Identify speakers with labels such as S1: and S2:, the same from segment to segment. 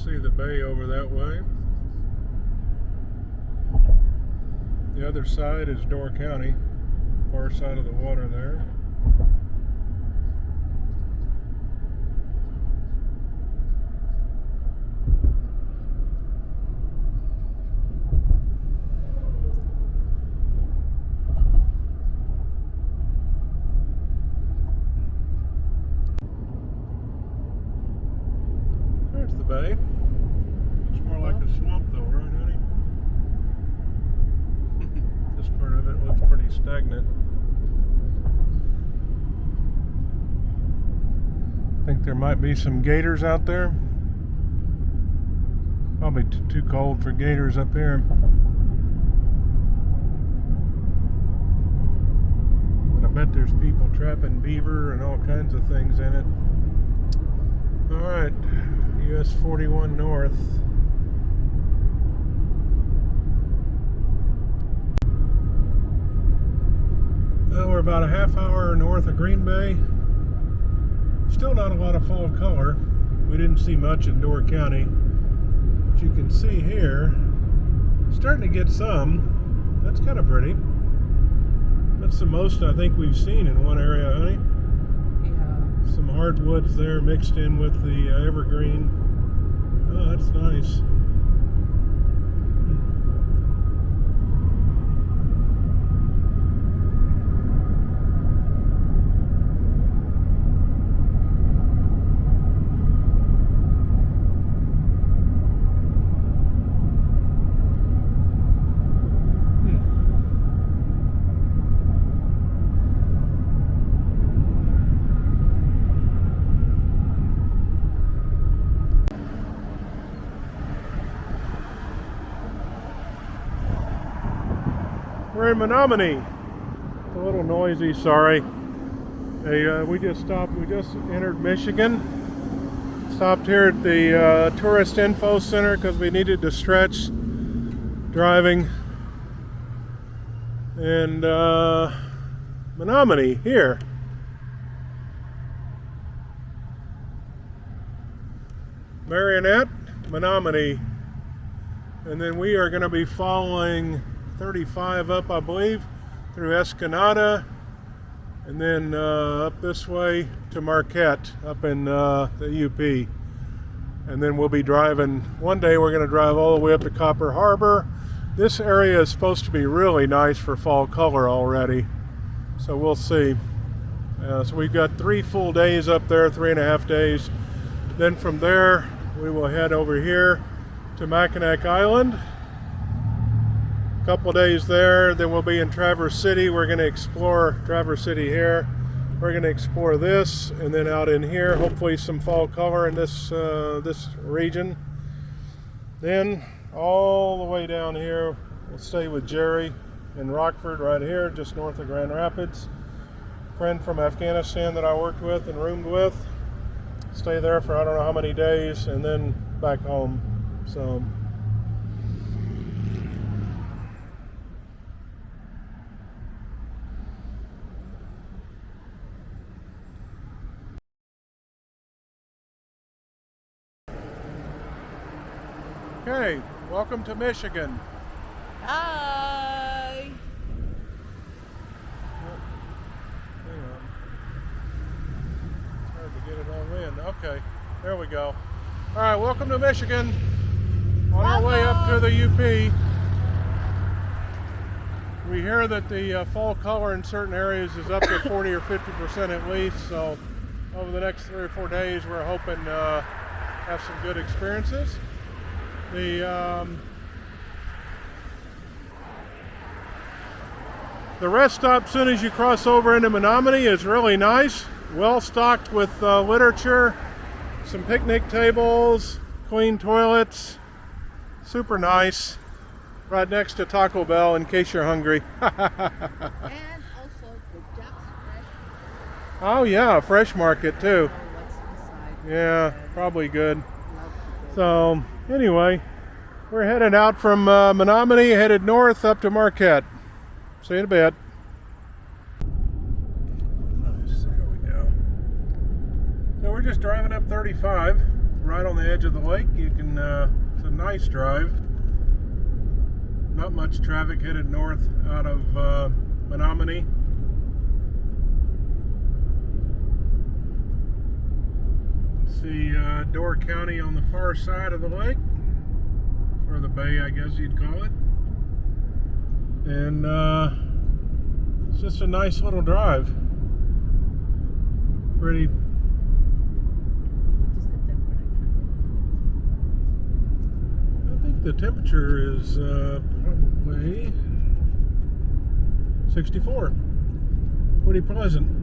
S1: See the bay over that way. The other side is Door County, far side of the water there. There's the bay. It's more like a swamp though, right, honey? This part of it looks pretty stagnant. Think there might be some gators out there. Probably too cold for gators up here. But I bet there's people trapping beaver and all kinds of things in it. Alright, US 41 North. We're about a half hour north of Green Bay. Still not a lot of fall color. We didn't see much in Door County. But you can see here, starting to get some. That's kind of pretty. That's the most I think we've seen in one area, honey. Yeah. Some hardwoods there mixed in with the evergreen. Oh, that's nice. We're in Menominee. It's a little noisy, sorry. Hey, we just stopped, we just entered Michigan. Stopped here at the Tourist Info Center because we needed to stretch driving. And Menominee here. Marionette, Menominee. And then we are going to be following 35 up, I believe, through Escanaba, and then up this way to Marquette, up in the UP. And then we'll be driving, one day we're going to drive all the way up to Copper Harbor. This area is supposed to be really nice for fall color already, so we'll see. So we've got 3 full days up there, 3.5 days. Then from there, we will head over here to Mackinac Island. Couple days there, then we'll be in Traverse City. We're going to explore Traverse City here. We're going to explore this, and then out in here, hopefully some fall color in this this region. Then all the way down here, we'll stay with Jerry in Rockford right here, just north of Grand Rapids. Friend from Afghanistan that I worked with and roomed with. Stay there for I don't know how many days, and then back home. So. Okay, welcome to Michigan.
S2: Hi.
S1: Hang on. It's hard to get it all in. Okay, there we go. All right, welcome to Michigan. On our way up to the UP. We hear that the fall color in certain areas is up to 40 or 50% at least. So over the next 3 or 4 days, we're hoping to have some good experiences. The rest stop as soon as you cross over into Menominee is really nice, well stocked with literature, some picnic tables, clean toilets, super nice, right next to Taco Bell in case you're hungry.
S2: And also the Jack's Fresh.
S1: Oh yeah, fresh market too.
S2: Oh, what's inside?
S1: Yeah, probably good.
S2: Love to go.
S1: So anyway, we're headed out from Menominee, headed north up to Marquette. See you in a bit. Nice, there we go. So we're just driving up 35. right on the edge of the lake. You can, it's a nice drive. Not much traffic headed north out of Menominee. See Door County on the far side of the lake, or the bay, I guess you'd call it. And it's just a nice little drive. Pretty. I think the temperature is probably 64. Pretty pleasant.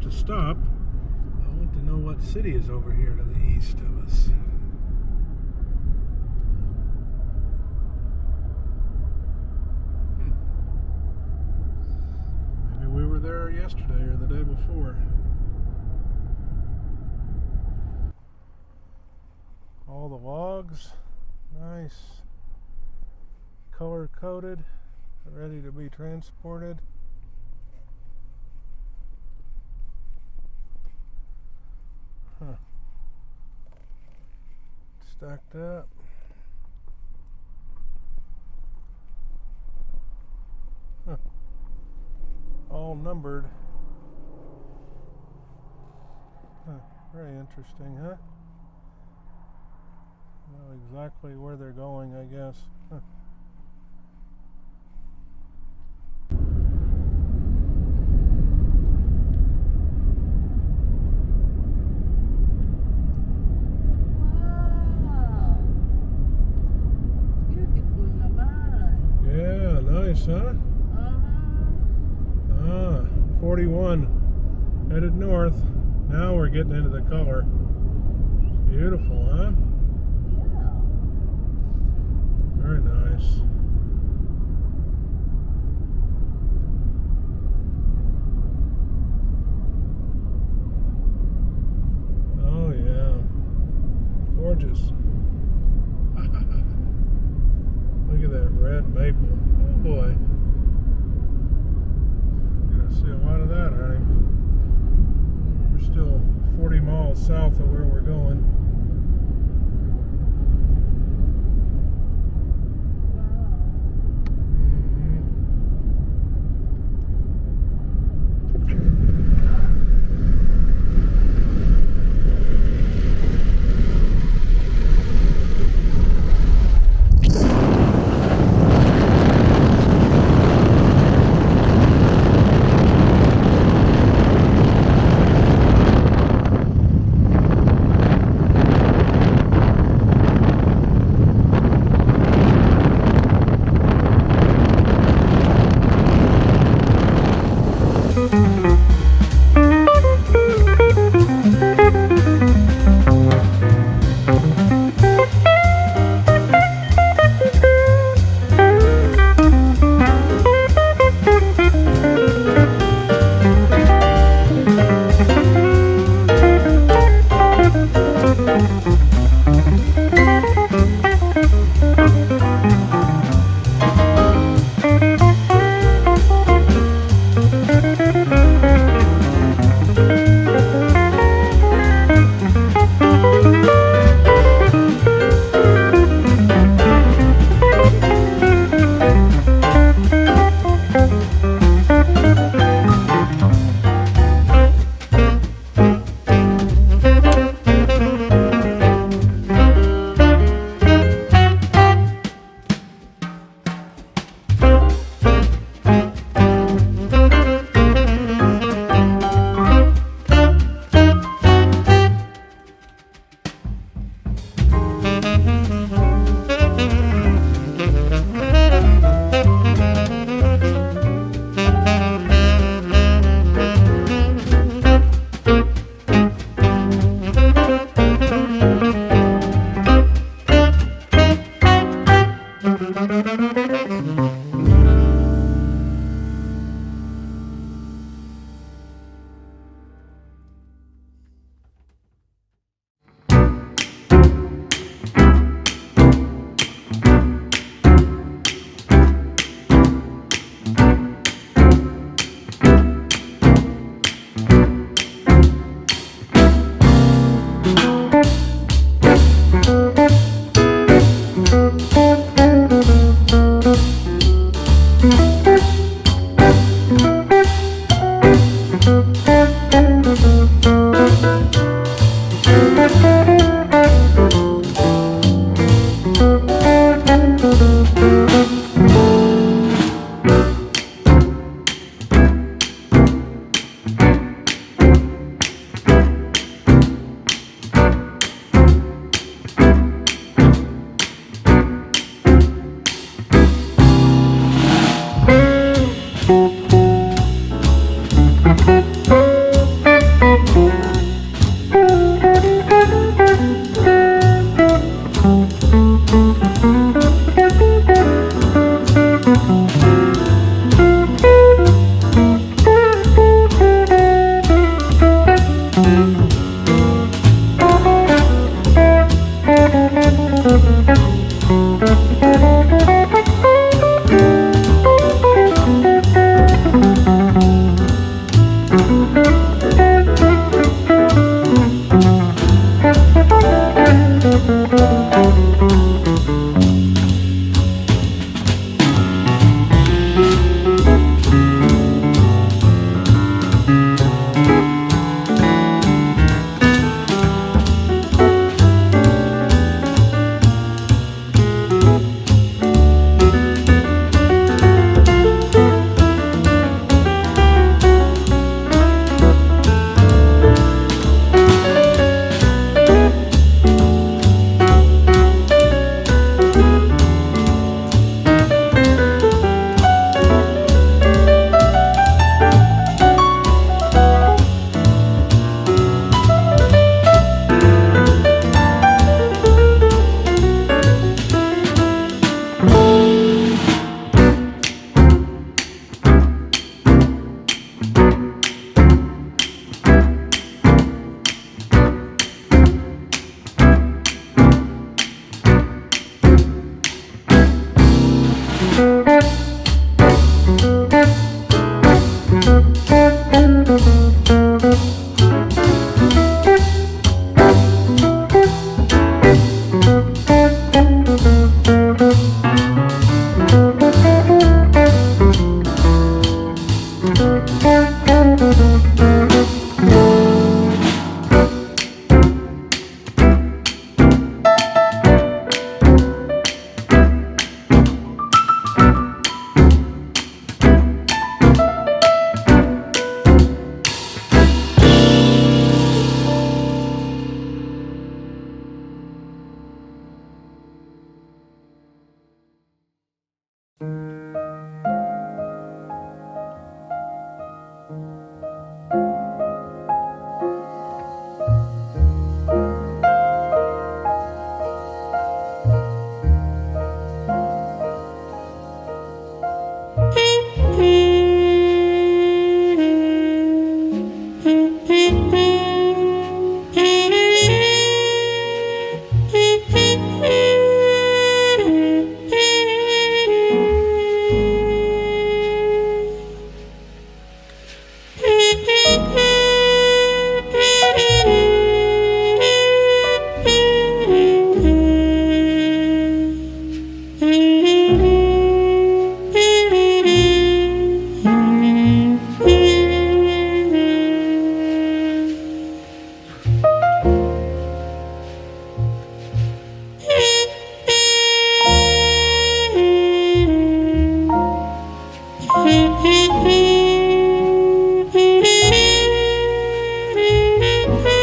S1: To stop, I want to know what city is over here to the east of us. Maybe we were there yesterday or the day before. All the logs, nice, color coded, ready to be transported. Huh. Stacked up. Huh. All numbered. Huh. Very interesting, huh? Know exactly where they're going, I guess. Huh. Nice, huh? Ah, 41 headed north. Now we're getting into the color. Beautiful, huh?
S2: Yeah.
S1: Very nice. red maple. Oh boy. Gonna see a lot of that, honey. We're still 40 miles south of where we're going. Bye.